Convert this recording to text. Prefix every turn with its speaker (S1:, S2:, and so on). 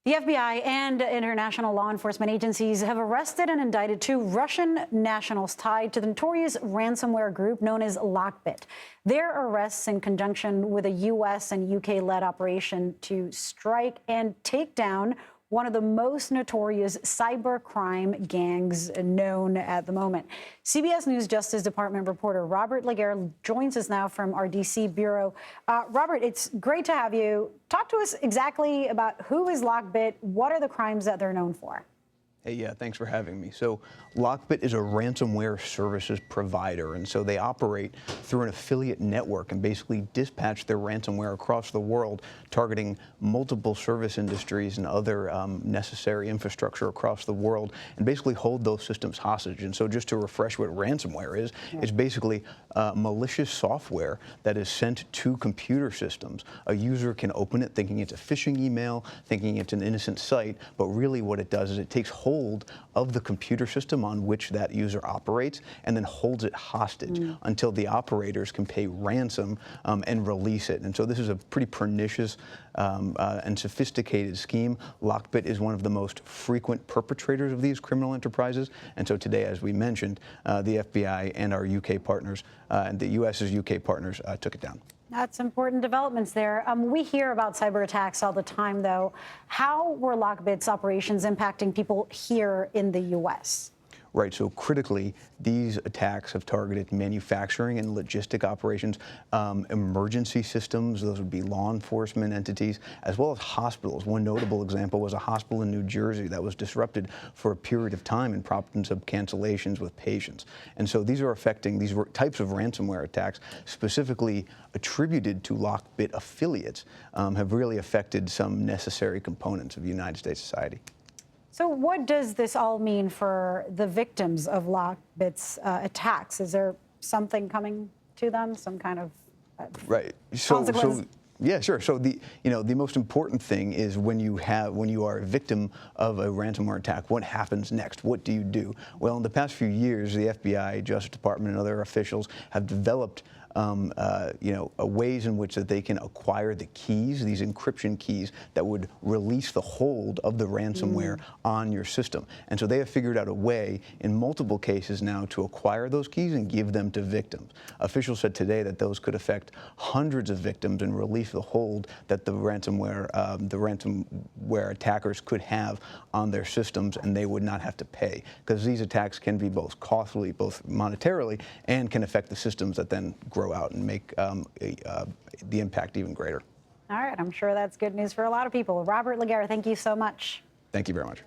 S1: The FBI and international law enforcement agencies have arrested and indicted two Russian nationals tied to the notorious ransomware group known as LockBit. Their arrests in conjunction with a U.S. and UK-led operation to strike and take down one of the most notorious cybercrime gangs known at the moment. CBS News Justice Department reporter Robert Legare joins us now from our D.C. bureau. Robert, it's great to have you. Talk to us exactly about who is LockBit, what are the crimes that they're known for?
S2: Hey, yeah, thanks for having me. So LockBit is a ransomware services provider, and so they operate through an affiliate network and basically dispatch their ransomware across the world, targeting multiple service industries and other necessary infrastructure across the world, and basically hold those systems hostage. And so just to refresh what ransomware is, it's basically malicious software that is sent to computer systems. A user can open it thinking it's a phishing email, thinking it's an innocent site, but really what it does is it takes hold of the computer system on which that user operates and then holds it hostage until the operators can pay ransom and release it. And so this is a pretty pernicious and sophisticated scheme. LockBit is one of the most frequent perpetrators of these criminal enterprises. And so today, as we mentioned, the FBI and our UK partners and the US's UK partners took it down.
S1: That's important developments there. We hear about cyber attacks all the time, though. How were LockBit's operations impacting people here in the U.S.?
S2: Right, so critically, these attacks have targeted manufacturing and logistic operations, emergency systems, those would be law enforcement entities, as well as hospitals. One notable example was a hospital in New Jersey that was disrupted for a period of time and prompted some cancellations with patients. And so these are affecting, these types of ransomware attacks, specifically attributed to LockBit affiliates, have really affected some necessary components of United States society.
S1: So what does this all mean for the victims of LockBit's attacks? Is there something coming to them, some kind of consequence?
S2: Yeah, sure. So the most important thing is when you are a victim of a ransomware attack, what happens next? What do you do? Well, in the past few years, the FBI, Justice Department, and other officials have developed ways in which that they can acquire the keys, these encryption keys that would release the hold of the ransomware on your system. And so they have figured out a way in multiple cases now to acquire those keys and give them to victims. Officials said today that those could affect hundreds of victims and release the hold that the ransomware attackers could have on their systems, and they would not have to pay, because these attacks can be both costly, both monetarily, and can affect the systems that then grow out and make the impact even greater.
S1: All right, I'm sure that's good news for a lot of people. Robert Legare, thank you so much.
S2: Thank you very much.